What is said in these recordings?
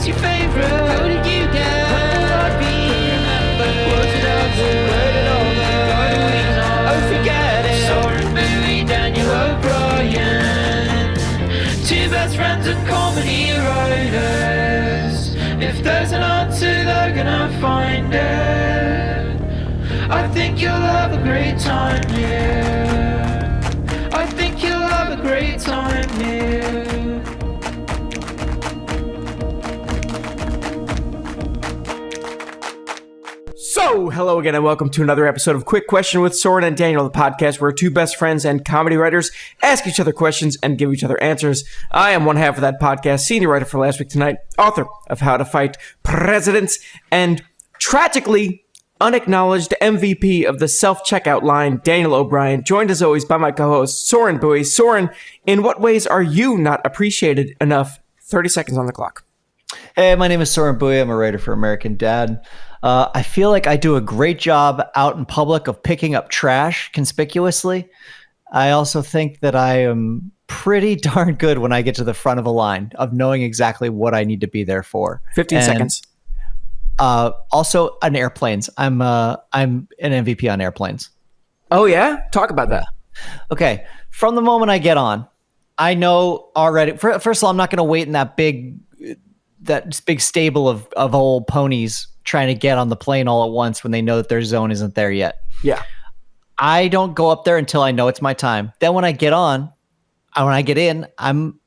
your favourite? How did you get? When will I be remembered? Was it ever? Where did all go? How do we know? Oh, forget it. Soren, Bowie, Daniel O'Brien, two best friends and comedy writers. If there's an answer, they're gonna find it. I think you'll have a great time here. I think you'll have a great time here. So, hello again and welcome to another episode of Quick Question with Soren and Daniel, the podcast where two best friends and comedy writers ask each other questions and give each other answers. I am one half of that podcast, senior writer for Last Week Tonight, author of How to Fight Presidents, and tragically unacknowledged MVP of the self-checkout line, Daniel O'Brien, joined as always by my co-host, Soren Bowie. Soren, in what ways are you not appreciated enough? 30 seconds on the clock. Hey, my name is Soren Bowie. I'm a writer for American Dad. I feel like I do a great job out in public of picking up trash conspicuously. I also think that I am pretty darn good when I get to the front of a line of knowing exactly what I need to be there for. 15 seconds. Also on airplanes. I'm an MVP on airplanes. Oh yeah? Talk about that. Okay. From the moment I get on, I know already. First of all, I'm not going to wait in that big stable of old ponies trying to get on the plane all at once when they know that their zone isn't there yet. Yeah. I don't go up there until I know it's my time. Then when I get in, I'm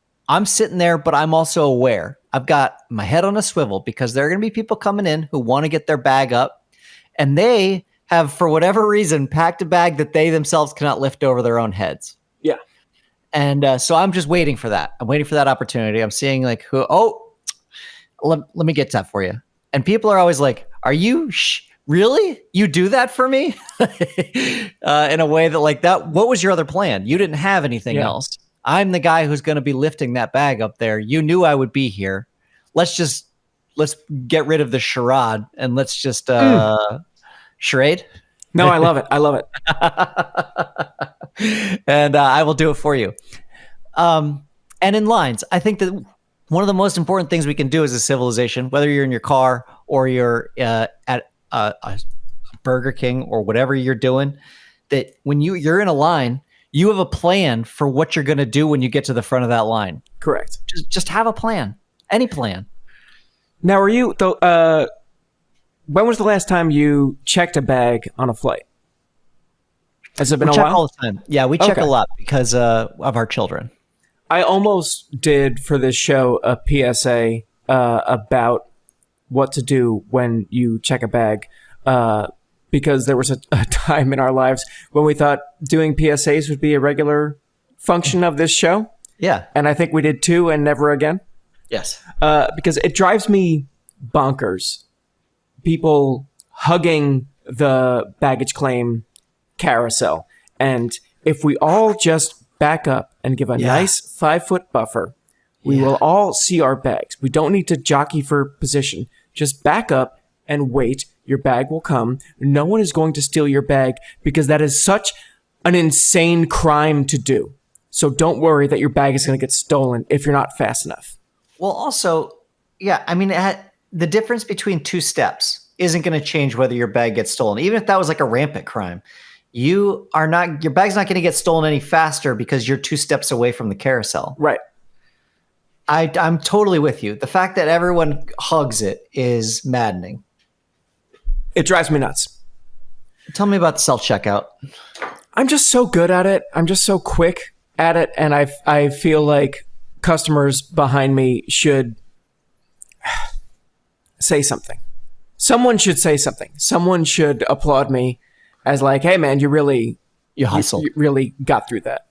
sitting there, but I'm also aware. I've got my head on a swivel because there are going to be people coming in who want to get their bag up, and they have, for whatever reason, packed a bag that they themselves cannot lift over their own heads. Yeah. And so I'm just waiting for that. I'm waiting for that opportunity. I'm seeing like, let me get that for you. And people are always like, are you really? You do that for me? In a way that like that. What was your other plan? You didn't have anything else. I'm the guy who's going to be lifting that bag up there. You knew I would be here. Let's get rid of the charade and let's just charade. No, I love it. I love it. And I will do it for you. And in lines, I think that one of the most important things we can do as a civilization, whether you're in your car or you're at a Burger King or whatever you're doing, that when you're in a line, you have a plan for what you're going to do when you get to the front of that line. Correct. Just have a plan. Any plan. Now, when was the last time you checked a bag on a flight? Has it been a while? All the time. Yeah, we check a lot because of our children. I almost did for this show a PSA about what to do when you check a bag because there was a time in our lives when we thought doing PSAs would be a regular function of this show. Yeah. And I think we did two and never again. Yes. Because it drives me bonkers. People hugging the baggage claim carousel. And if we all just back up and give a nice 5-foot buffer, we will all see our bags. We don't need to jockey for position. Just back up and wait. Your bag will come. No one is going to steal your bag because that is such an insane crime to do. So don't worry that your bag is going to get stolen if you're not fast enough. Well, also, I mean, the difference between two steps isn't going to change whether your bag gets stolen. Even if that was like a rampant crime, your bag's not going to get stolen any faster because you're 2 steps away from the carousel. Right. I'm totally with you. The fact that everyone hugs it is maddening. It drives me nuts. Tell me about the self-checkout. I'm just so good at it. I'm just so quick at it. And I feel like customers behind me should say something. Someone should say something. Someone should applaud me as like, hey man, you hustled. You really got through that.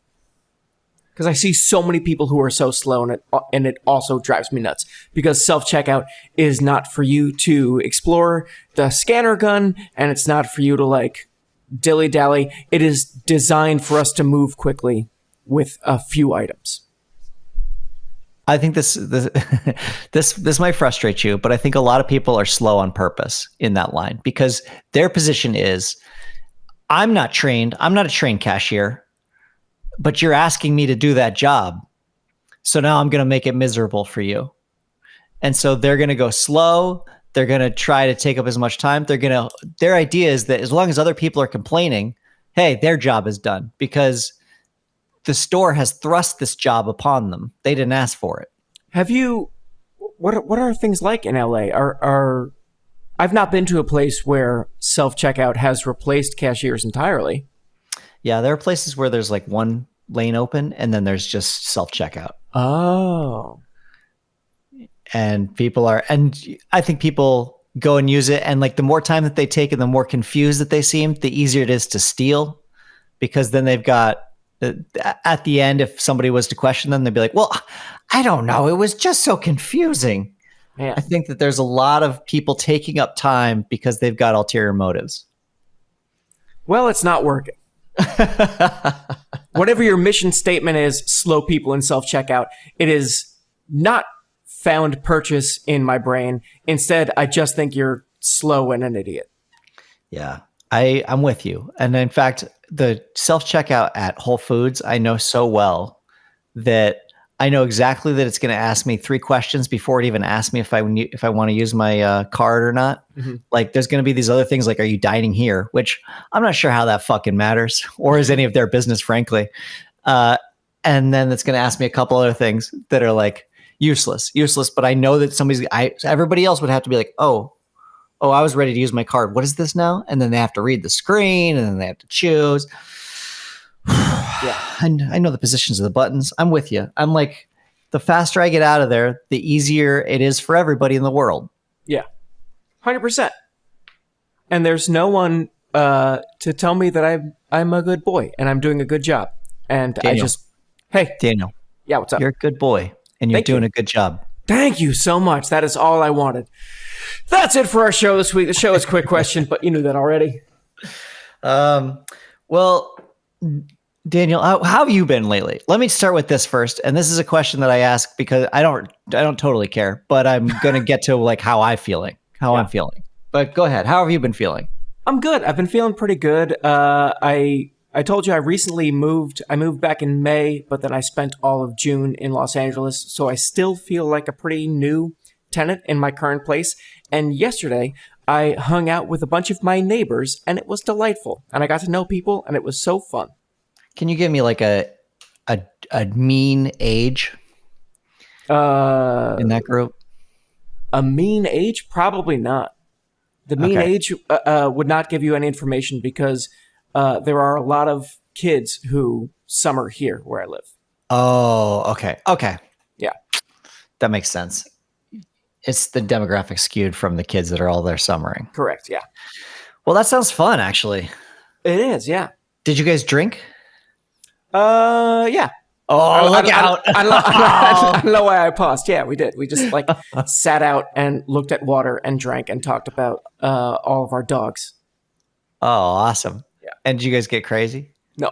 Because I see so many people who are so slow, and it also drives me nuts. Because self-checkout is not for you to explore the scanner gun, and it's not for you to like dilly-dally. It is designed for us to move quickly with a few items. I think this might frustrate you, but I think a lot of people are slow on purpose in that line because their position is, I'm not a trained cashier, but you're asking me to do that job. So now I'm going to make it miserable for you. And so they're going to go slow. They're going to try to take up as much time. Their idea is that as long as other people are complaining, hey, their job is done because the store has thrust this job upon them. They didn't ask for it. Have you? What are things like in LA? Are I've not been to a place where self-checkout has replaced cashiers entirely. Yeah, there are places where there's like one lane open and then there's just self-checkout. Oh. And I think people go and use it. And like the more time that they take and the more confused that they seem, the easier it is to steal, because then they've got at the end, if somebody was to question them, they'd be like, well, I don't know. It was just so confusing. Yeah. I think that there's a lot of people taking up time because they've got ulterior motives. Well, it's not working. Whatever your mission statement is, slow people in self-checkout, it is not found purchase in my brain. Instead, I just think you're slow and an idiot. Yeah, I'm with you. And in fact, the self-checkout at Whole Foods, I know so well that I know exactly that it's going to ask me 3 questions before it even asks me if I want to use my card or not. Mm-hmm. Like there's going to be these other things like, are you dining here? Which I'm not sure how that fucking matters or is any of their business, frankly. And then it's going to ask me a couple other things that are like useless. But I know that everybody else would have to be like, oh, I was ready to use my card. What is this now? And then they have to read the screen and then they have to choose. Yeah, I know the positions of the buttons. I'm with you. I'm like, the faster I get out of there, the easier it is for everybody in the world. Yeah, 100%. And there's no one to tell me that I'm a good boy and I'm doing a good job. And Daniel, hey, Daniel. Yeah, what's up? You're a good boy and you're doing a good job. Thank you so much. That is all I wanted. That's it for our show this week. The show is quick question, but you knew that already. Well, Daniel, how have you been lately? Let me start with this first. And this is a question that I ask because I don't totally care, but I'm going to get to like how I'm feeling. But go ahead. How have you been feeling? I'm good. I've been feeling pretty good. I told you I recently moved. I moved back in May, but then I spent all of June in Los Angeles. So I still feel like a pretty new tenant in my current place. And yesterday I hung out with a bunch of my neighbors and it was delightful. And I got to know people and it was so fun. Can you give me like a mean age in that group? A mean age? Probably not. The mean age would not give you any information because there are a lot of kids who summer here where I live. Oh, okay. Okay. Yeah. That makes sense. It's the demographic skewed from the kids that are all there summering. Correct, yeah. Well, that sounds fun, actually. It is, yeah. Did you guys drink? Yeah. Oh, look out. I don't know why I paused. Yeah, we did. We just like sat out and looked at water and drank and talked about all of our dogs. Oh, awesome. Yeah. And did you guys get crazy? No.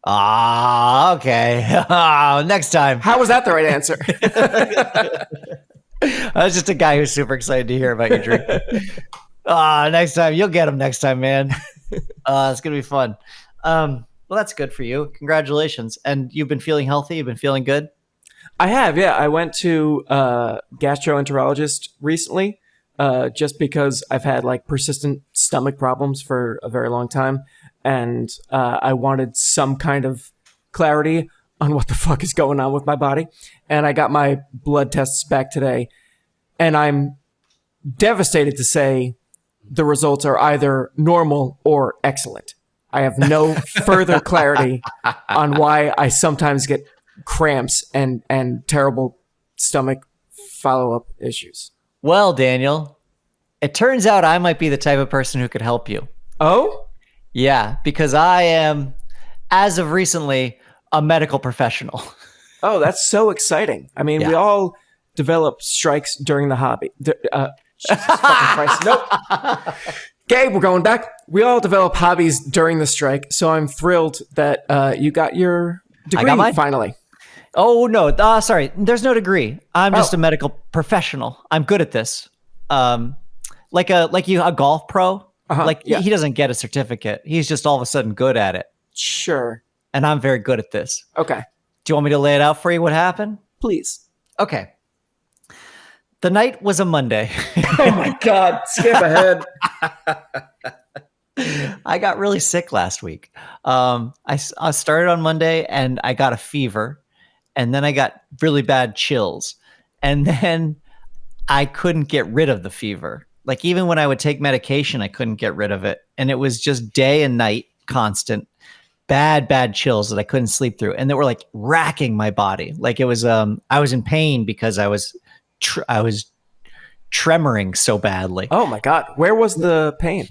Ah, okay. Next time. How was that the right answer? I was just a guy who's super excited to hear about your drink. Next time. You'll get them next time, man. It's going to be fun. Well, that's good for you. Congratulations. And you've been feeling healthy? You've been feeling good? I have, yeah. I went to a gastroenterologist recently just because I've had like persistent stomach problems for a very long time. And I wanted some kind of clarity on what the fuck is going on with my body. And I got my blood tests back today. And I'm devastated to say the results are either normal or excellent. I have no further clarity on why I sometimes get cramps and terrible stomach follow-up issues. Well, Daniel, it turns out I might be the type of person who could help you. Oh? Yeah, because I am, as of recently, a medical professional. Oh, that's so exciting. I mean, we all develop strikes during the hobby. Jesus fucking Christ. Nope. Gabe, we're going back. We all develop hobbies during the strike, so I'm thrilled that you got your degree finally. Oh, no. Sorry. There's no degree. I'm just a medical professional. I'm good at this. Like a golf pro. He doesn't get a certificate. He's just all of a sudden good at it. Sure. And I'm very good at this. Okay. Do you want me to lay it out for you what happened? Please. Okay. The night was a Monday. Oh my God. Skip ahead. I got really sick last week. I started on Monday and I got a fever, and then I got really bad chills, and then I couldn't get rid of the fever. Like even when I would take medication, I couldn't get rid of it, and it was just day and night, constant, bad chills that I couldn't sleep through, and they were like racking my body. Like it was, I was in pain because I was tremoring so badly. Oh my God. Where was the pain?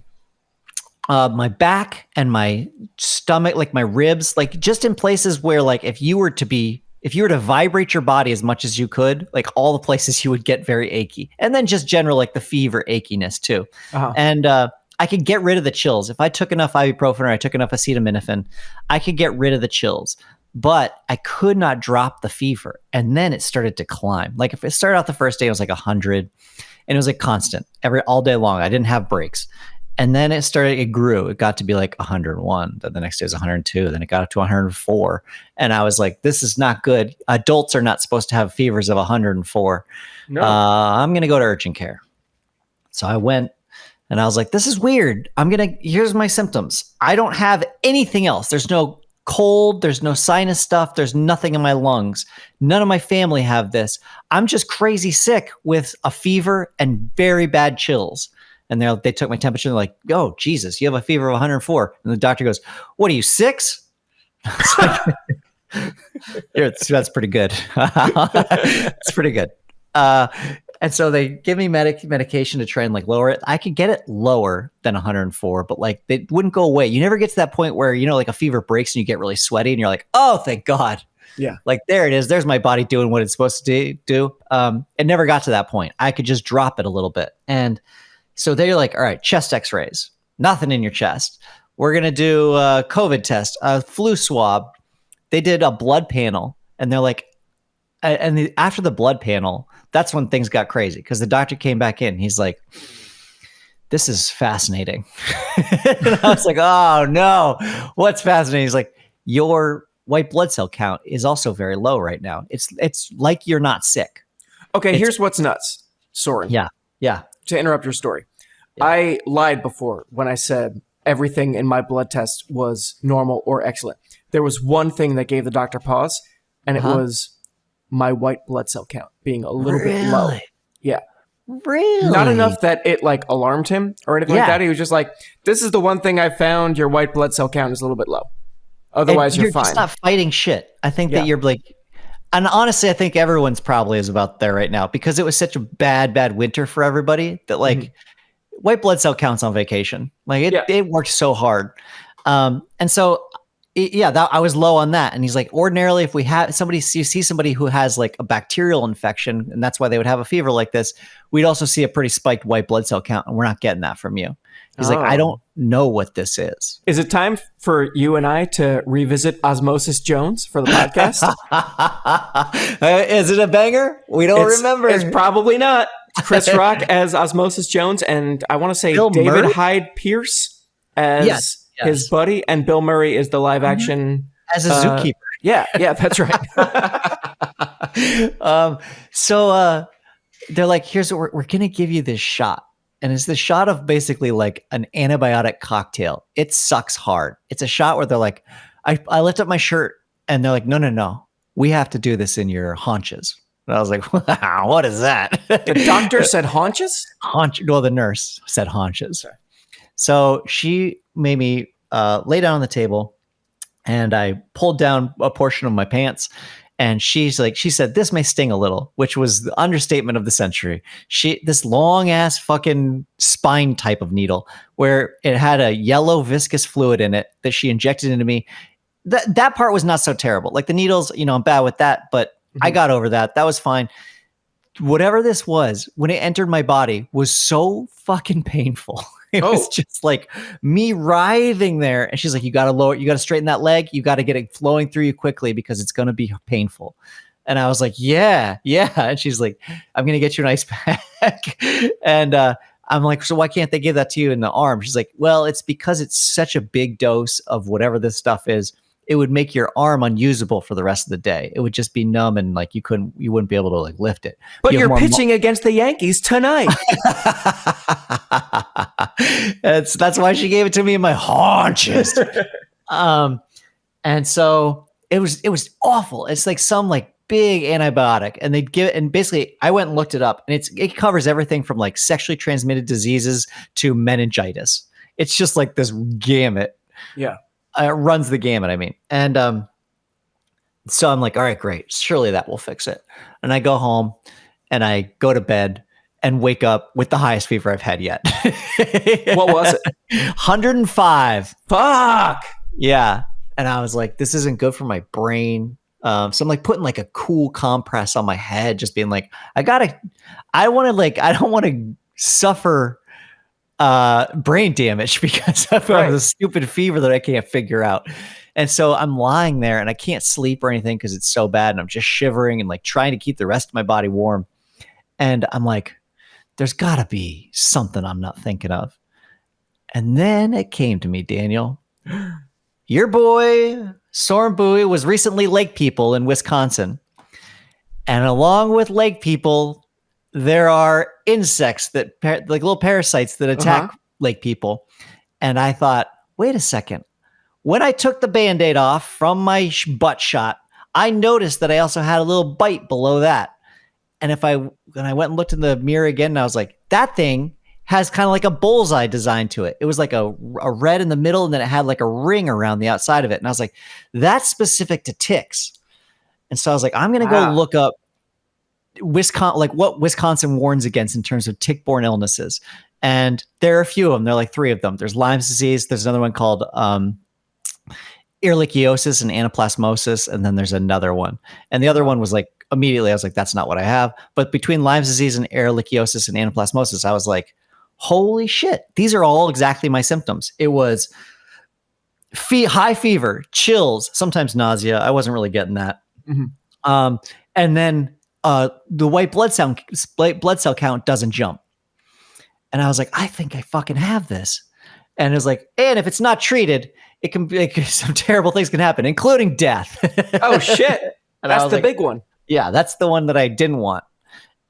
My back and my stomach, like my ribs, like just in places where like if you were to vibrate your body as much as you could, like all the places you would get very achy. And then just general like the fever achiness too. Uh-huh. And I could get rid of the chills. If I took enough ibuprofen or I took enough acetaminophen, I could get rid of the chills. But I could not drop the fever. And then it started to climb. Like if it started out the first day, it was like 100, and it was like constant all day long. I didn't have breaks. And then it grew. It got to be like 101. Then the next day was 102. Then it got up to 104. And I was like, this is not good. Adults are not supposed to have fevers of 104. No. I'm going to go to urgent care. So I went and I was like, this is weird. Here's my symptoms. I don't have anything else. There's no cold. There's no sinus stuff. There's nothing in my lungs. None of my family have this. I'm just crazy sick with a fever and very bad chills. And they took my temperature and they're like, oh, Jesus, you have a fever of 104. And the doctor goes, what are you, 6? That's pretty good. It's pretty good. And so they give me medication to try and like lower it. I could get it lower than 104, but like it wouldn't go away. You never get to that point where, like a fever breaks and you get really sweaty and you're like, oh, thank God. Yeah. Like there it is. There's my body doing what it's supposed to do. It never got to that point. I could just drop it a little bit. And so they're like, all right, chest x-rays, nothing in your chest. We're going to do a COVID test, a flu swab. They did a blood panel, and they're like, after the blood panel, that's when things got crazy because the doctor came back in. He's like, this is fascinating. And I was like, oh no, what's fascinating? He's like, your white blood cell count is also very low right now. It's like you're not sick. Okay, here's what's nuts, Soren. Yeah. To interrupt your story. Yeah. I lied before when I said everything in my blood test was normal or excellent. There was one thing that gave the doctor pause, and it was my white blood cell count being a little bit low. Yeah. Really? Not enough that it like alarmed him or anything like that. He was just like, this is the one thing I found. Your white blood cell count is a little bit low. Otherwise, you're fine. You're just not fighting shit. I think that you're like, and honestly, I think everyone's probably is about there right now because it was such a bad winter for everybody that like white blood cell counts on vacation. Like it worked so hard. And so, I was low on that. And he's like, ordinarily, if we have you see somebody who has like a bacterial infection, and that's why they would have a fever like this, we'd also see a pretty spiked white blood cell count. And we're not getting that from you. He's like, I don't know what this is. Is it time for you and I to revisit Osmosis Jones for the podcast? Is it a banger? We don't remember. It's probably not. Chris Rock as Osmosis Jones, and I want to say Bill David Murray? Hyde Pierce as his buddy, and Bill Murray is the live action as a zookeeper. Yeah, that's right. So they're like, here's what we're going to give you this shot. And it's the shot of basically like an antibiotic cocktail. It sucks hard. It's a shot where they're like, I lift up my shirt and they're like, no. We have to do this in your haunches. And I was like, wow, what is that? The doctor said haunches? Well, the nurse said haunches. Okay. So she made me lay down on the table and I pulled down a portion of my pants. And she said, this may sting a little, which was the understatement of the century. This long ass fucking spine type of needle where it had a yellow viscous fluid in it that she injected into me. That part was not so terrible. Like the needles, I'm bad with that, but I got over that. That was fine. Whatever this was, when it entered my body was so fucking painful. It was just like me writhing there. And she's like, you got to straighten that leg. You got to get it flowing through you quickly because it's going to be painful. And I was like, yeah. And she's like, I'm going to get you an ice pack. And I'm like, so why can't they give that to you in the arm? She's like, well, it's because it's such a big dose of whatever this stuff is. it would make your arm unusable for the rest of the day. It would just be numb and like you wouldn't be able to like lift it. But You have you're more pitching against the Yankees tonight. that's why she gave it to me in my haunches. And so it was awful. It's like some like big antibiotic, and they'd give it. And basically, I went and looked it up, and it covers everything from like sexually transmitted diseases to meningitis. It's just like this gamut. Yeah. It runs the gamut, I mean. And so I'm like, all right, great. Surely that will fix it. And I go home and I go to bed and wake up with the highest fever I've had yet. What was it? 105. Fuck. Yeah. And I was like, this isn't good for my brain. So I'm like putting like a cool compress on my head, just being like, I don't want to suffer brain damage because of the stupid fever that I can't figure out. And so I'm lying there and I can't sleep or anything because it's so bad. And I'm just shivering and like trying to keep the rest of my body warm. And I'm like, there's gotta be something I'm not thinking of. And then it came to me, Daniel, your boy, Soren Bowie, was recently lake people in Wisconsin. And along with lake people, there are insects that like little parasites that attack lake people. And I thought, wait a second. When I took the Band-Aid off from my butt shot, I noticed that I also had a little bite below that. And when I went and looked in the mirror again, and I was like, that thing has kind of like a bullseye design to it. It was like a red in the middle, and then it had like a ring around the outside of it. And I was like, that's specific to ticks. And so I was like, I'm going to go look up Wisconsin, like what Wisconsin warns against in terms of tick-borne illnesses. And there are a few of them. There are like 3 of them. There's Lyme's disease. There's another one called ehrlichiosis and anaplasmosis. And then there's another one. And the other one was like, immediately I was like, that's not what I have. But between Lyme's disease and ehrlichiosis and anaplasmosis, I was like, holy shit, these are all exactly my symptoms. It was high fever, chills, sometimes nausea. I wasn't really getting that. Mm-hmm. And then the white blood cell count doesn't jump. And I was like, I think I fucking have this. And it was like, and if it's not treated, it can be like, some terrible things can happen, including death. Oh shit. And that's the like, big one. Yeah, that's the one that I didn't want.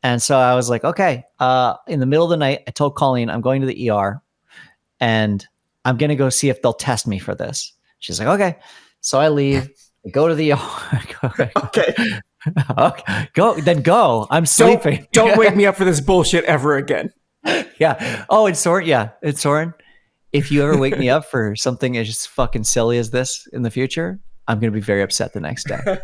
And so I was like, okay, in the middle of the night, I told Colleen, I'm going to the ER and I'm going to go see if they'll test me for this. She's like, okay. So I leave, I go to the ER. Okay. Okay. Go. I'm sleeping. Don't wake me up for this bullshit ever again. Yeah. Oh, it's Soren. Yeah. It's Soren. If you ever wake me up for something as fucking silly as this in the future, I'm going to be very upset the next day.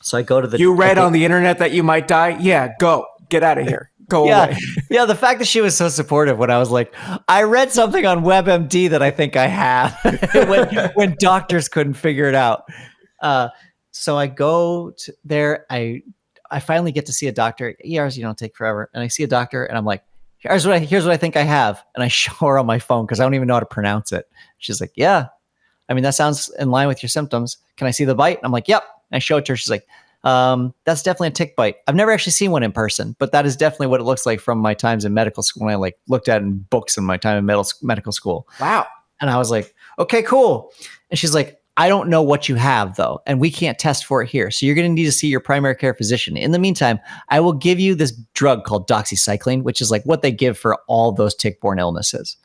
So I go to the. You read on the internet that you might die? Yeah, go. Get out of here. Go away. Yeah, the fact that she was so supportive when I was like, I read something on WebMD that I think I have when doctors couldn't figure it out. So I go there. I finally get to see a doctor. ERs, take forever. And I see a doctor and I'm like, here's what I think I have. And I show her on my phone because I don't even know how to pronounce it. She's like, yeah. I mean, that sounds in line with your symptoms. Can I see the bite? And I'm like, yep. And I show it to her. She's like, that's definitely a tick bite. I've never actually seen one in person, but that is definitely what it looks like from my times in medical school. When I like looked at it in books in my time in medical school. Wow. And I was like, okay, cool. And she's like, I don't know what you have though. And we can't test for it here. So you're going to need to see your primary care physician. In the meantime, I will give you this drug called doxycycline, which is like what they give for all those tick-borne illnesses.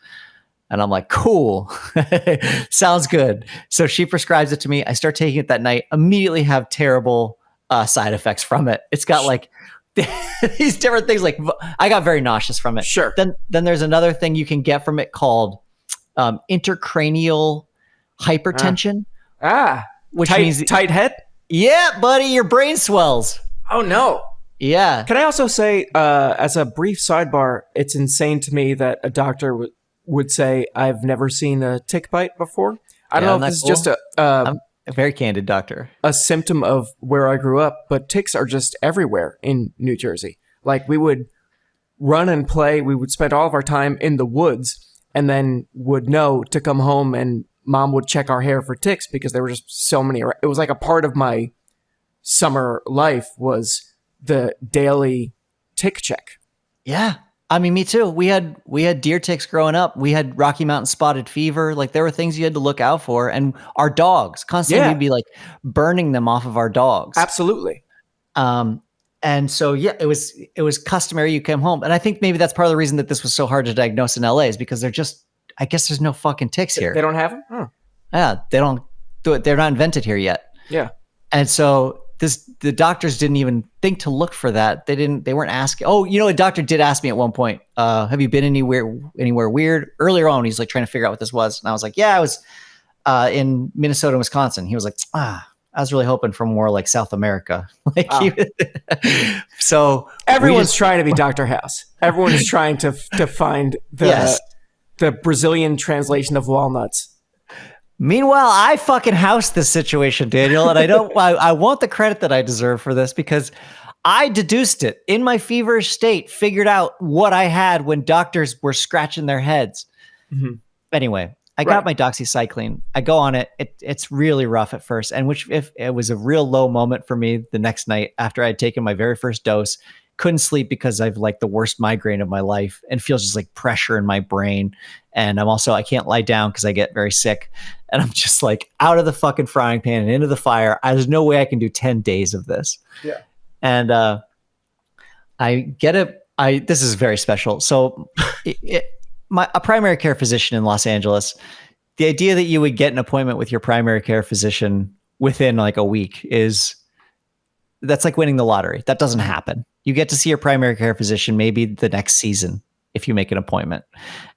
And I'm like, cool. Sounds good. So she prescribes it to me. I start taking it that night, immediately have terrible side effects from it. It's got like these different things. Like I got very nauseous from it. Sure. Then there's another thing you can get from it called intracranial hypertension. Which means tight head? Yeah, buddy, your brain swells. Oh no. Yeah. Can I also say, as a brief sidebar, it's insane to me that a doctor would say, I've never seen a tick bite before. I don't know if this is just I'm a very candid doctor. A symptom of where I grew up, but ticks are just everywhere in New Jersey. Like we would run and play. We would spend all of our time in the woods and then would know to come home and mom would check our hair for ticks because there were just so many. It was like a part of my summer life was the daily tick check. Yeah. I mean, me too. We had deer ticks growing up. We had Rocky Mountain spotted fever. Like there were things you had to look out for, and our dogs constantly Yeah. we'd be like burning them off of our dogs. Absolutely. And so yeah, it was customary. You came home, and I think maybe that's part of the reason that this was so hard to diagnose in LA is because I guess there's no fucking ticks here. They don't have them. Oh. Yeah, they don't do it. They're not invented here yet. Yeah. And so the doctors didn't even think to look for that. They weren't asking. Oh, a doctor did ask me at one point, have you been anywhere weird? Earlier on, he's like trying to figure out what this was. And I was like, yeah, I was in Minnesota and Wisconsin. He was like, I was really hoping for more like South America. So everyone's trying to be Dr. House. Everyone is trying to find the Brazilian translation of walnuts. Meanwhile, I fucking housed this situation, Daniel, and I want the credit that I deserve for this because I deduced it in my feverish state, figured out what I had when doctors were scratching their heads. Mm-hmm. Anyway, I got my doxycycline. I go on it. It's really rough at first, and if it was a real low moment for me the next night after I'd taken my very first dose. Couldn't sleep because I've like the worst migraine of my life and feels just like pressure in my brain. And I can't lie down because I get very sick. And I'm just like out of the fucking frying pan and into the fire. There's no way I can do 10 days of this. Yeah. And I get it. This is very special. So a primary care physician in Los Angeles, the idea that you would get an appointment with your primary care physician within like a week that's like winning the lottery. That doesn't happen. You get to see your primary care physician maybe the next season if you make an appointment.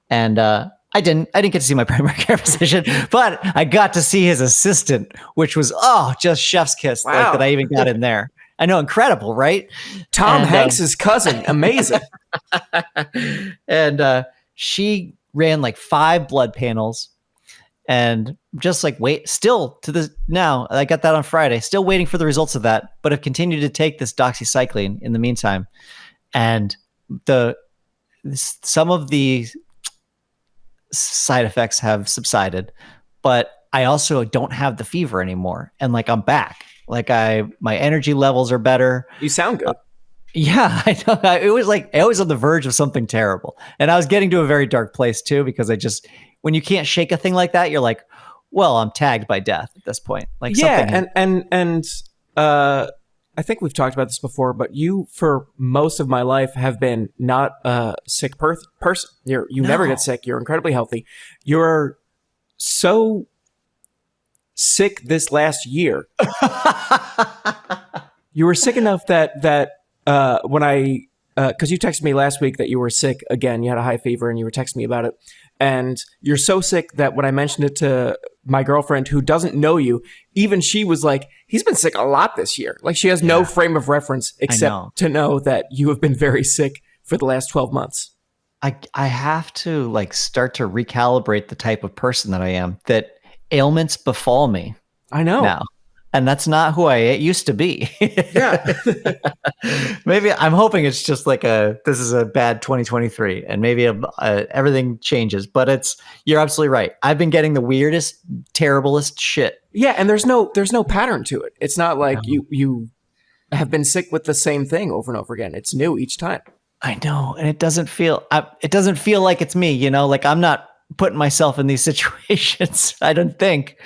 And I didn't get to see my primary care physician, but I got to see his assistant, which was just chef's kiss. Wow. Like, that I even got in there. I know, incredible, right? Tom Hanks's cousin, amazing. And she ran like 5 blood panels. And just like now, I got that on Friday, still waiting for the results of that, but have continued to take this doxycycline in the meantime. And some of the side effects have subsided, but I also don't have the fever anymore. And like, I'm back. Like my energy levels are better. You sound good. Yeah, I know. It was like I was on the verge of something terrible. And I was getting to a very dark place too, because when you can't shake a thing like that, you're like, well, I'm tagged by death at this point. Like, yeah, and I think we've talked about this before, but you, for most of my life, have been not a sick person. You never get sick. You're incredibly healthy. You're so sick this last year. You were sick enough that when because you texted me last week that you were sick again, you had a high fever, and you were texting me about it. And you're so sick that when I mentioned it to my girlfriend, who doesn't know you, even she was like, he's been sick a lot this year. Like, she has no frame of reference except to know that you have been very sick for the last 12 months. I have to like start to recalibrate the type of person that I am, that ailments befall me. I know. Now. And that's not who I used to be. Yeah. Maybe I'm hoping it's just like this is a bad 2023 and maybe everything changes, but you're absolutely right. I've been getting the weirdest, terriblest shit. Yeah. And there's no pattern to it. It's not like you have been sick with the same thing over and over again. It's new each time. I know. And it doesn't feel like it's me, like I'm not putting myself in these situations. I don't think,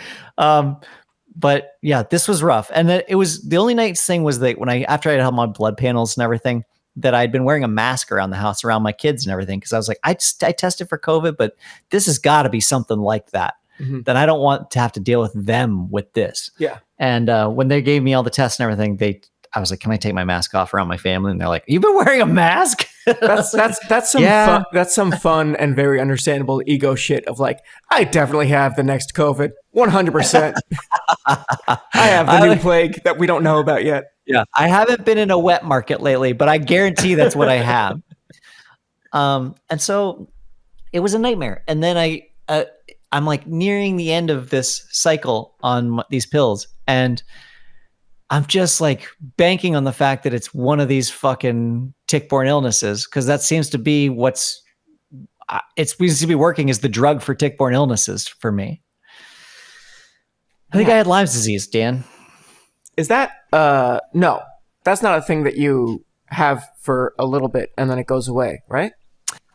but yeah, this was rough. And it was the only nice thing was that after I had my blood panels and everything, that I'd been wearing a mask around the house, around my kids and everything. Cause I was like, I tested for COVID, but this has got to be something like that. Mm-hmm. Then I don't want to have to deal with them with this. Yeah. And when they gave me all the tests and everything, I was like, can I take my mask off around my family? And they're like, you've been wearing a mask? That's some fun, that's some fun and very understandable ego shit of like, I definitely have the next COVID. 100%. I have the new plague that we don't know about yet. Yeah. I haven't been in a wet market lately, but I guarantee that's what I have. And so it was a nightmare. And then I'm like nearing the end of this cycle on these pills, and I'm just like banking on the fact that it's one of these fucking tick-borne illnesses, because that seems to be it seems to be working as the drug for tick-borne illnesses for me. I think I had Lyme's disease, Dan. Is that no? That's not a thing that you have for a little bit and then it goes away, right?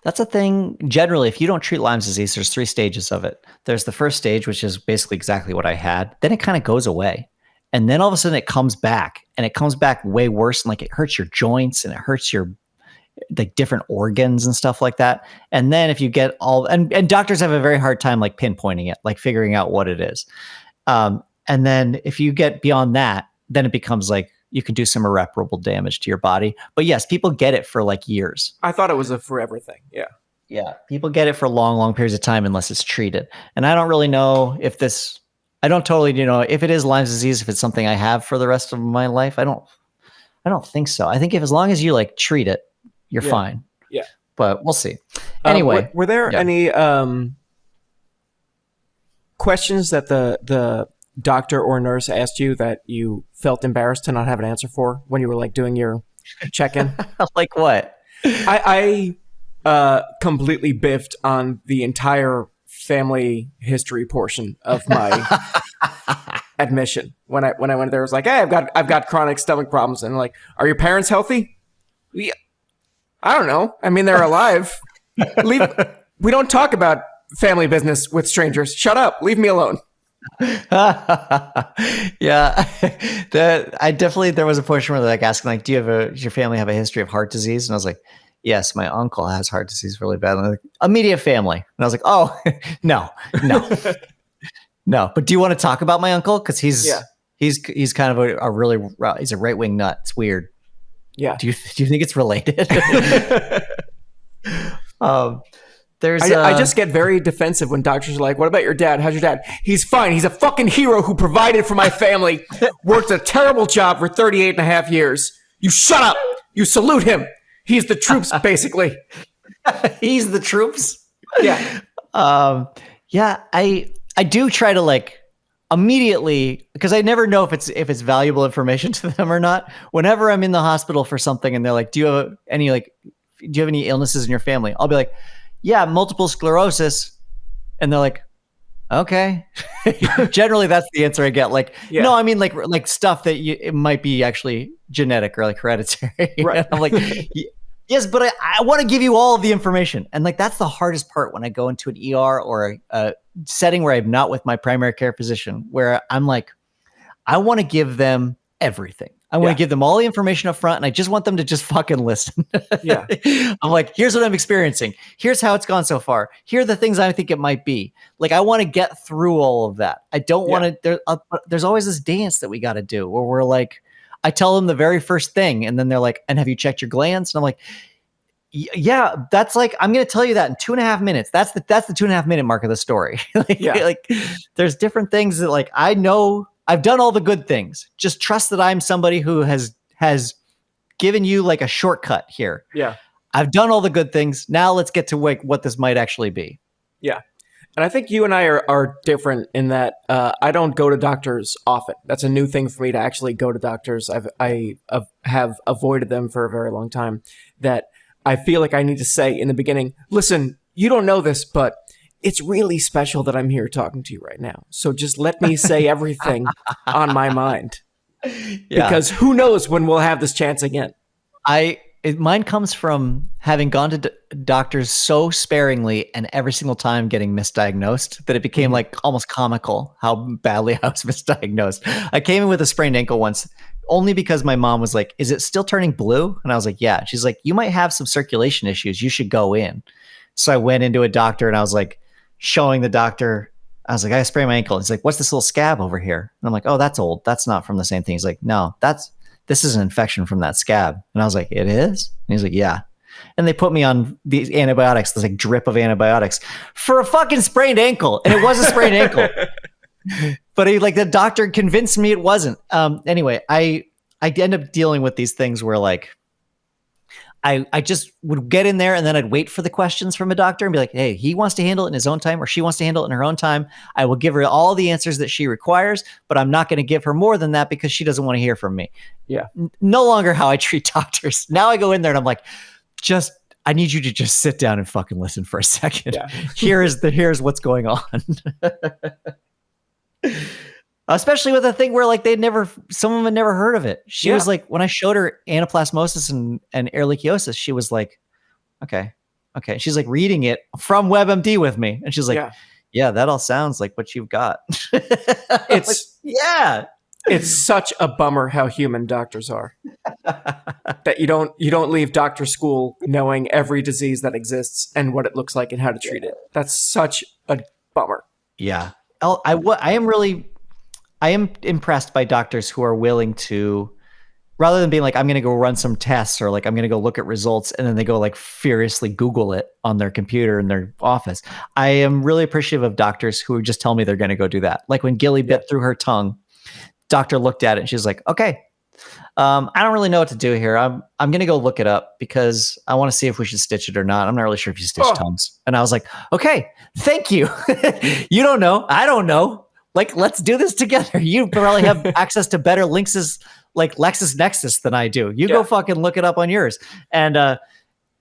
That's a thing. Generally, if you don't treat Lyme's disease, there's 3 stages of it. There's the first stage, which is basically exactly what I had. Then it kind of goes away. And then all of a sudden it comes back, and it comes back way worse. And like, it hurts your joints and it hurts your like different organs and stuff like that. And then if you get and doctors have a very hard time like pinpointing it, like figuring out what it is. And then if you get beyond that, then it becomes like you can do some irreparable damage to your body. But yes, people get it for like years. I thought it was a forever thing. Yeah. Yeah. People get it for long, long periods of time unless it's treated. And I don't really know if I don't totally, if it is Lyme's disease, if it's something I have for the rest of my life. I don't think so. I think if as long as you like treat it, you're fine. Yeah. But we'll see. Anyway. Were there any questions that the doctor or nurse asked you that you felt embarrassed to not have an answer for when you were like doing your check-in? Like what? I completely biffed on the entire family history portion of my admission. When I went there, I was like, hey, I've got chronic stomach problems. And like, are your parents healthy? Yeah. I don't know. I mean, they're alive. We don't talk about family business with strangers. Shut up. Leave me alone. Yeah. There was a portion where they're like asking, like, does your family have a history of heart disease? And I was like, yes, my uncle has heart disease really bad. And like, immediate family. And I was like, oh, no. No. But do you want to talk about my uncle? Because he's kind of he's a right-wing nut. It's weird. Yeah. Do you think it's related? I just get very defensive when doctors are like, what about your dad? How's your dad? He's fine. He's a fucking hero who provided for my family, worked a terrible job for 38 and a half years. You shut up. You salute him. He's the troops, basically. He's the troops? Yeah. I do try to like immediately, because I never know if it's valuable information to them or not. Whenever I'm in the hospital for something and they're like, do you have any illnesses in your family? I'll be like, yeah, multiple sclerosis. And they're like, okay. Generally, that's the answer I get. Like, no, I mean like stuff that it might be actually genetic or like hereditary. Right. I'm like, yes, but I want to give you all of the information. And like, that's the hardest part when I go into an ER or a setting where I'm not with my primary care physician, where I'm like, I want to give them everything. I want to give them all the information up front, and I just want them to just fucking listen. Yeah. I'm like, here's what I'm experiencing. Here's how it's gone so far. Here are the things I think it might be. Like, I want to get through all of that. I don't want to, there's always this dance that we got to do where we're like, I tell them the very first thing, and then they're like, and have you checked your glands? And I'm like, yeah, that's like, I'm going to tell you that in 2.5 minutes. That's the 2.5 minute mark of the story. Like, there's different things that like, I know I've done all the good things. Just trust that I'm somebody who has given you like a shortcut here. Yeah. I've done all the good things. Now let's get to like what this might actually be. Yeah. And I think you and I are different in that I don't go to doctors often. That's a new thing for me to actually go to doctors. I have avoided them for a very long time. That I feel like I need to say in the beginning, listen, you don't know this, but it's really special that I'm here talking to you right now. So just let me say everything on my mind. Yeah. Because who knows when we'll have this chance again. Mine comes from having gone to doctors so sparingly and every single time getting misdiagnosed that it became like almost comical how badly I was misdiagnosed. I came in with a sprained ankle once only because my mom was like, is it still turning blue? And I was like, yeah. She's like, you might have some circulation issues. You should go in. So I went into a doctor and I was like, showing the doctor, I was like, I sprained my ankle. He's like, what's this little scab over here? And I'm like, oh, that's old. That's not from the same thing. He's like, no, this is an infection from that scab. And I was like, it is? And he's like, yeah. And they put me on these antibiotics, this like drip of antibiotics for a fucking sprained ankle. And it was a sprained ankle. But the doctor convinced me it wasn't. Anyway, I end up dealing with these things where like, I just would get in there and then I'd wait for the questions from a doctor and be like, hey, he wants to handle it in his own time or she wants to handle it in her own time. I will give her all the answers that she requires, but I'm not going to give her more than that because she doesn't want to hear from me. Yeah. No longer how I treat doctors. Now I go in there and I'm like, I need you to just sit down and fucking listen for a second. Yeah. Here's what's going on. Especially with a thing where like some of them had never heard of it. She was like, when I showed her anaplasmosis and ehrlichiosis, she was like, okay, Okay. She's like reading it from WebMD with me. And she's like, Yeah. yeah, that all sounds like what you've got. It's yeah. it's such a bummer how human doctors are. That you don't leave doctor school knowing every disease that exists and what it looks like and how to treat it. That's such a bummer. Yeah. I am impressed by doctors who are willing to, rather than being like, I'm going to go run some tests or like, I'm going to go look at results. And then they go like furiously Google it on their computer in their office. I am really appreciative of doctors who just tell me they're going to go do that. Like when Gilly bit through her tongue, doctor looked at it and she's like, okay, I don't really know what to do here. I'm going to go look it up because I want to see if we should stitch it or not. I'm not really sure if you stitch tongues. And I was like, okay, thank you. You don't know. I don't know. Like, let's do this together. You probably have access to better LexisNexis than I do. You go fucking look it up on yours. And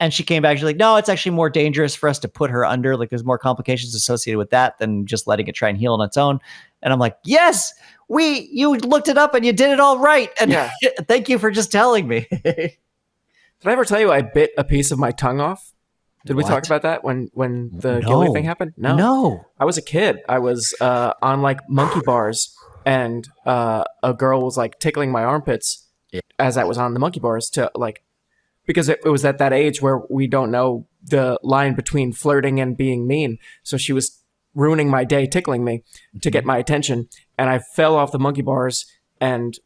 she came back. She's like, no, it's actually more dangerous for us to put her under. Like there's more complications associated with that than just letting it try and heal on its own. And I'm like, yes, you looked it up and you did it all right. And thank you for just telling me. Did I ever tell you I bit a piece of my tongue off? Did we talk about that when the Gilly thing happened? No. I was a kid. I was on like monkey bars and a girl was like tickling my armpits as I was on the monkey bars to like, because it was at that age where we don't know the line between flirting and being mean. So she was ruining my day, tickling me to get my attention. And I fell off the monkey bars and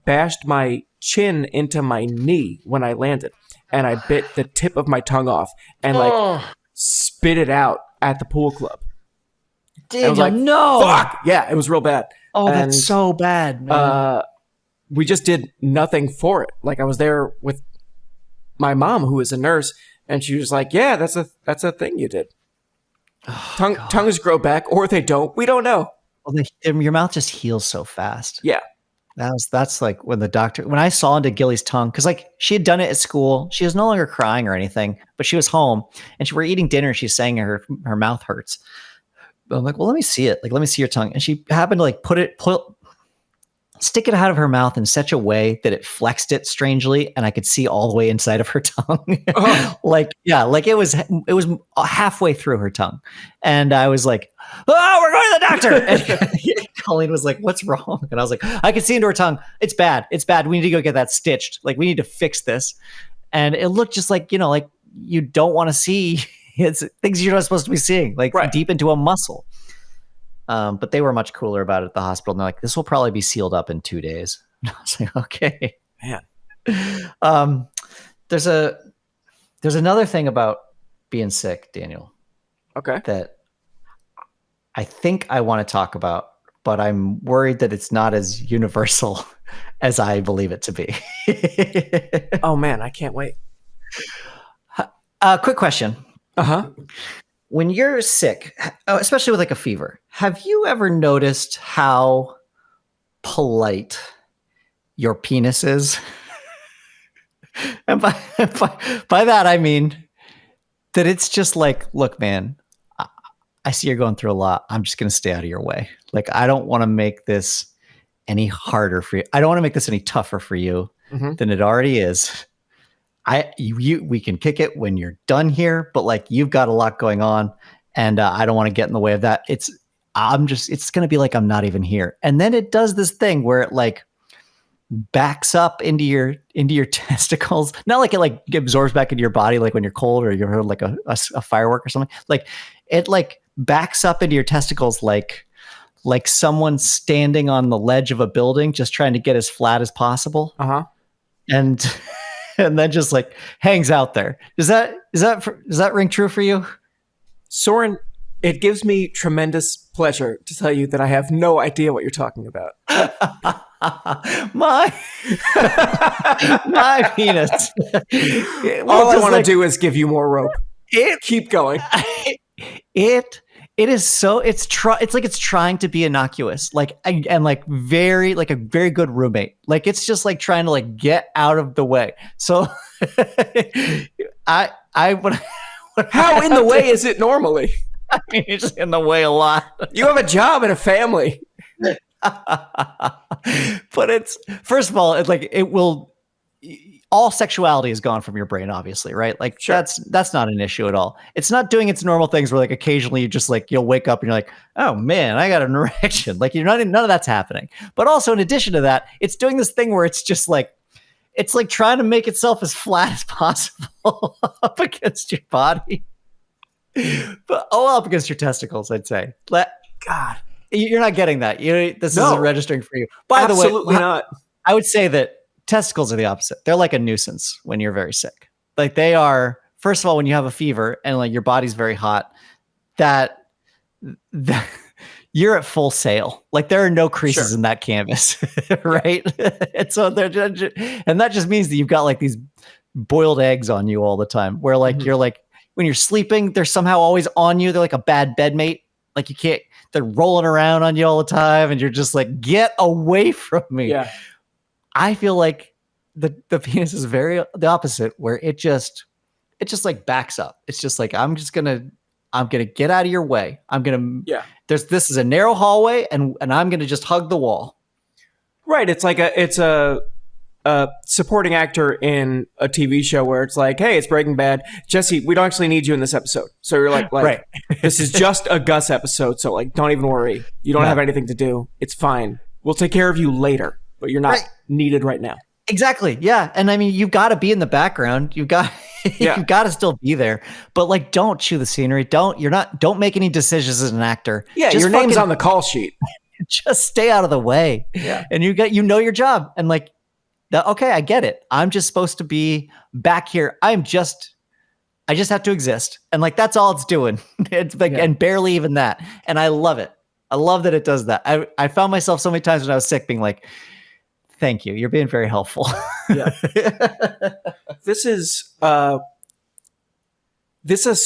bashed my chin into my knee when I landed. And I bit the tip of my tongue off and like spit it out at the pool club. Daniel, I was like, no. Fuck! Yeah, it was real bad. Oh, that's so bad, man. We just did nothing for it. Like I was there with my mom, who is a nurse, and she was like, "Yeah, that's a thing you did. Tongues grow back, or they don't. We don't know." Well, your mouth just heals so fast. Yeah. That's like when I saw into Gilly's tongue, because like she had done it at school. She was no longer crying or anything, but she was home and we're eating dinner. She's saying her mouth hurts. But I'm like, well, let me see it. Like, let me see your tongue. And she happened to like stick it out of her mouth in such a way that it flexed it strangely, and I could see all the way inside of her tongue. Like it was halfway through her tongue, and I was like, "Oh, we're going to the doctor." And Colleen was like, "What's wrong?" And I was like, "I can see into her tongue. It's bad. It's bad. We need to go get that stitched. Like, we need to fix this." And it looked just like like you don't want to see. It's things you're not supposed to be seeing, like deep into a muscle. But they were much cooler about it at the hospital. And they're like, this will probably be sealed up in 2 days. And I was like, okay. Man. There's another thing about being sick, Daniel. Okay. That I think I want to talk about, but I'm worried that it's not as universal as I believe it to be. Oh man, I can't wait. Quick question. Uh-huh. When you're sick, especially with like a fever, have you ever noticed how polite your penis is? And by that, I mean that it's just like, look, man, I see you're going through a lot. I'm just going to stay out of your way. Like, I don't want to make this any harder for you. I don't want to make this any tougher for you than it already is. We can kick it when you're done here, but like you've got a lot going on, and I don't want to get in the way of that. It's going to be like I'm not even here. And then it does this thing where it like backs up into your testicles. Not like it like absorbs back into your body, like when you're cold or you're like a firework or something. Like it like backs up into your testicles, like someone standing on the ledge of a building, just trying to get as flat as possible. And then just like hangs out there. Does that ring true for you? Soren, it gives me tremendous pleasure to tell you that I have no idea what you're talking about. My penis. All I want to do is give you more rope. Keep going. It is so it's like it's trying to be innocuous, and like very like a very good roommate. Like it's just like trying to like get out of the way. So How in the way is it normally? I mean, it's in the way a lot. You have a job and a family. But it's, first of all, it's like it will all sexuality is gone from your brain, obviously, right? Like Sure. that's not an issue at all. It's not doing its normal things where like occasionally you just like you'll wake up and you're like, oh man, I got an erection. Like you're not none of that's happening. But also in addition to that, it's doing this thing where it's just like it's like trying to make itself as flat as possible up against your body. But up against your testicles, I'd say. God, you're not getting that. This No. isn't registering for you. By the way, absolutely not. I would say that testicles are the opposite. They're like a nuisance when you're very sick. Like they are, first of all, when you have a fever and like your body's very hot, that you're at full sail. Like there are no creases Sure. in that canvas, right? And so and that just means that you've got like these boiled eggs on you all the time where like you're like, when you're sleeping, they're somehow always on you. They're like a bad bedmate. Like you can't, they're rolling around on you all the time. And you're just like, get away from me. Yeah. I feel like the penis is very the opposite, where it just like backs up. It's just like I'm gonna get out of your way. This is a narrow hallway, and I'm gonna just hug the wall. Right. It's like it's a supporting actor in a TV show where it's like, hey, it's Breaking Bad. Jesse, we don't actually need you in this episode. So you're like right. This is just a Gus episode. So like, don't even worry. You don't have anything to do. It's fine. We'll take care of you later, but you're not needed right now. Exactly. Yeah. And I mean, you've got to be in the background. You've got to still be there, but like, don't chew the scenery. Don't make any decisions as an actor. Yeah. Just your name's on the call sheet. Just stay out of the way. Yeah. And you know your job. And like, okay, I get it. I'm just supposed to be back here. I just have to exist. And like, that's all it's doing. It's like, and barely even that. And I love it. I love that it does that. I found myself so many times when I was sick being like, thank you. You're being very helpful. Yeah. This is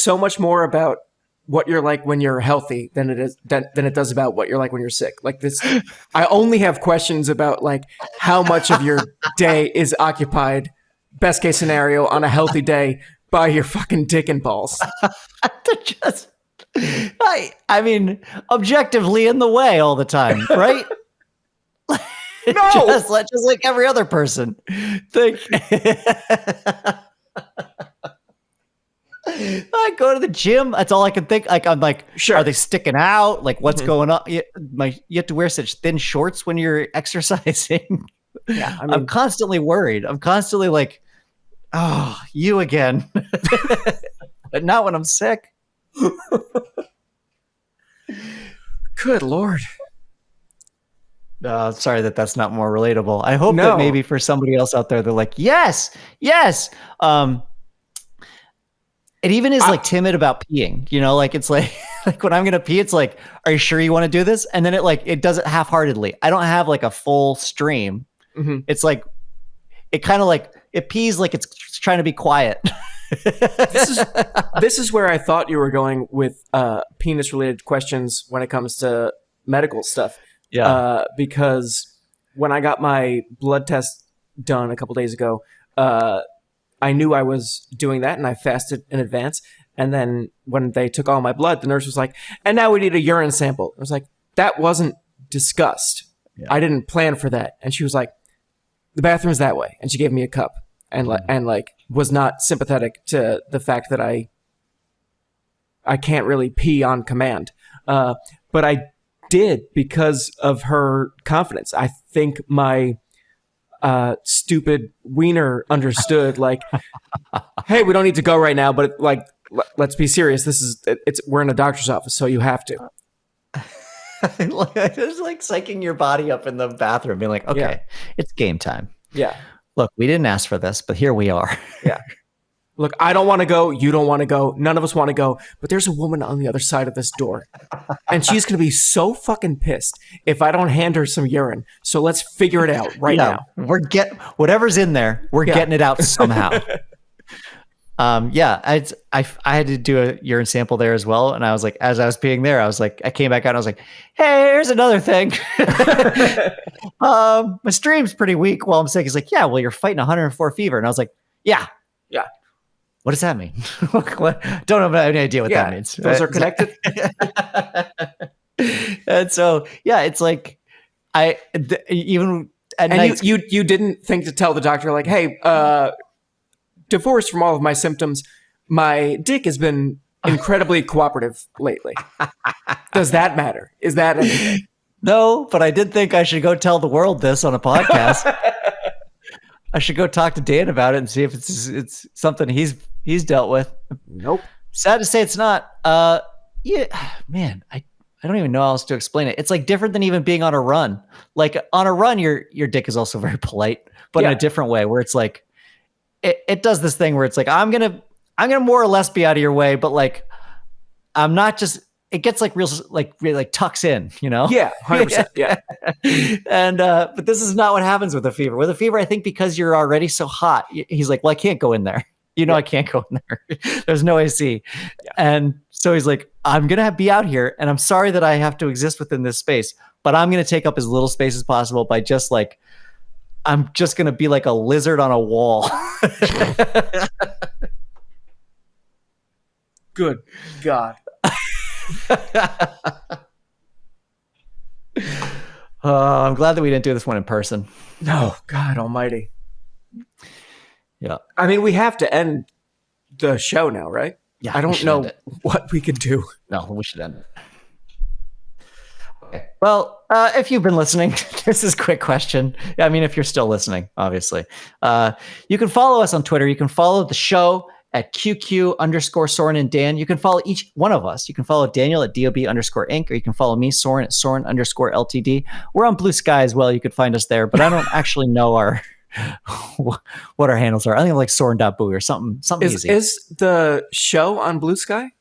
so much more about what you're like when you're healthy than it does about what you're like when you're sick. Like this, I only have questions about like how much of your day is occupied, best case scenario, on a healthy day by your fucking dick and balls. I mean, objectively in the way all the time, right? No, just like every other person. I go to the gym. That's all I can think. Like I'm like, sure. Are they sticking out? Like what's going on? You have to wear such thin shorts when you're exercising. Yeah, I mean, I'm constantly worried. I'm constantly like, oh, you again. But not when I'm sick. Good Lord. Sorry that's not more relatable. I hope that maybe for somebody else out there, they're like, yes. It even is like timid about peeing, like it's like when I'm going to pee, it's like, are you sure you want to do this? And then it does it half-heartedly. I don't have like a full stream. Mm-hmm. It's like, it kind of like, it pees like it's trying to be quiet. This is where I thought you were going with penis related questions when it comes to medical stuff. Yeah. Because when I got my blood test done a couple days ago, I knew I was doing that and I fasted in advance. And then when they took all my blood, the nurse was like, and now we need a urine sample. I was like, that wasn't discussed. Yeah. I didn't plan for that. And she was like, the bathroom's that way. And she gave me a cup and was not sympathetic to the fact that I can't really pee on command. But I did because of her confidence. I think my stupid wiener understood like, hey, we don't need to go right now, but like, let's be serious. We're in a doctor's office, so you have to. It's like psyching your body up in the bathroom, being like, okay, it's game time. Yeah. Look, we didn't ask for this, but here we are. Yeah. Look, I don't want to go. You don't want to go. None of us want to go. But there's a woman on the other side of this door. And she's going to be so fucking pissed if I don't hand her some urine. So let's figure it out right now. Whatever's in there, we're getting it out somehow. I had to do a urine sample there as well. And I was like, as I was peeing there, I was like, I came back out and I was like, hey, here's another thing. My stream's pretty weak while I'm sick. He's like, yeah, well, you're fighting 104 fever. And I was like, yeah. What does that mean? Don't have any idea what that means. Those are connected. And so, it's like, even at And night. you didn't think to tell the doctor, like, hey, divorced from all of my symptoms, my dick has been incredibly cooperative lately. Does that matter? Is that anything? No, but I did think I should go tell the world this on a podcast. I should go talk to Dan about it and see if it's something he's dealt with. Nope. Sad to say it's not. Yeah, man, I don't even know how else to explain it. It's like different than even being on a run. Like on a run, your dick is also very polite, but in a different way where it's like, it does this thing where it's like, I'm going to more or less be out of your way, but like, I'm not just, it gets like really tucks in, you know? Yeah, 100%. Yeah. And, but this is not what happens with a fever. With a fever, I think because you're already so hot, he's like, well, I can't go in there. You know, I can't go in there. There's no AC. Yeah. And so he's like, I'm going to be out here and I'm sorry that I have to exist within this space, but I'm going to take up as little space as possible by just like, I'm just going to be like a lizard on a wall. Good God. I'm glad that we didn't do this one in person. No, God almighty. Yeah. I mean, we have to end the show now, right? Yeah. I don't know what we can do. No, we should end it. Okay. Well, if you've been listening, this is a quick question. I mean, if you're still listening, obviously. You can follow us on Twitter. You can follow the show at QQ_Soren and Dan. You can follow each one of us. You can follow Daniel at DOB_Inc. Or you can follow me, Soren, at Soren_LTD. We're on Blue Sky as well. You could find us there, but I don't actually know what our handles are. I think like Soren.Bowie or something easy. Is the show on Blue Sky?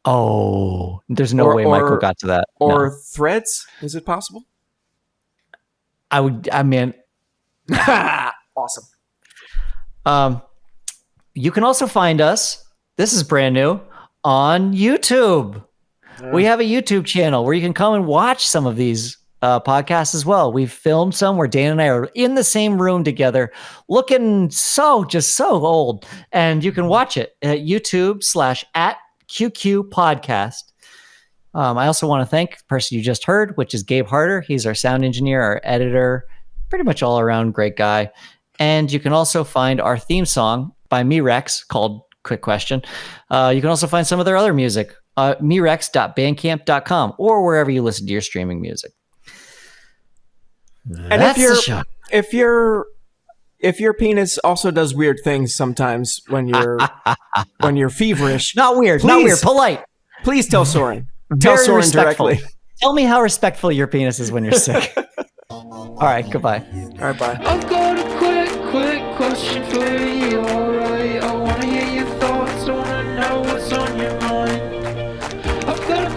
Oh, there's no way Michael got to that. Or Threads? Is it possible? I mean, awesome. You can also find us, this is brand new, on YouTube. We have a YouTube channel where you can come and watch some of these podcasts as well. We've filmed some where Dan and I are in the same room together, looking just so old. And you can watch it at YouTube/@QQ Podcast. I also want to thank the person you just heard, which is Gabe Harder. He's our sound engineer, our editor, pretty much all around great guy. And you can also find our theme song by me, Rex, called Quick Question. You can also find some of their other music, merex.bandcamp.com, or wherever you listen to your streaming music. And if your penis also does weird things sometimes when you're feverish, not weird, polite. Please tell Soren. Tell Very Soren respectful. directly. Tell me how respectful your penis is when you're sick. All right, goodbye. All right, bye. I've got a quick question for you, alright? I wanna hear your thoughts, I wanna know what's on your mind. I've got a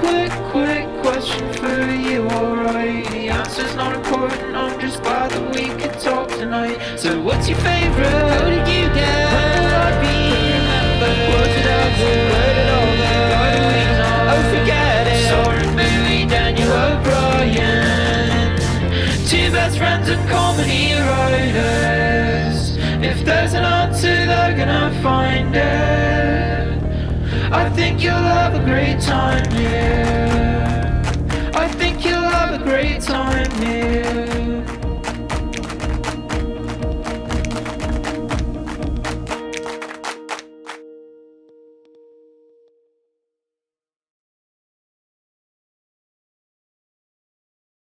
quick question for you, alright? The answer's not important, I'm just glad that we could talk tonight. So what's your favorite? How did you get? When will I be remembered? Was it ever? Where did all the right on? Oh, forget it. Soren, Bowie, Daniel O'Brien, two best friends and comedy writers. If there's an answer, they're gonna find it. I think you'll have a great time here. I think you'll have a great time here.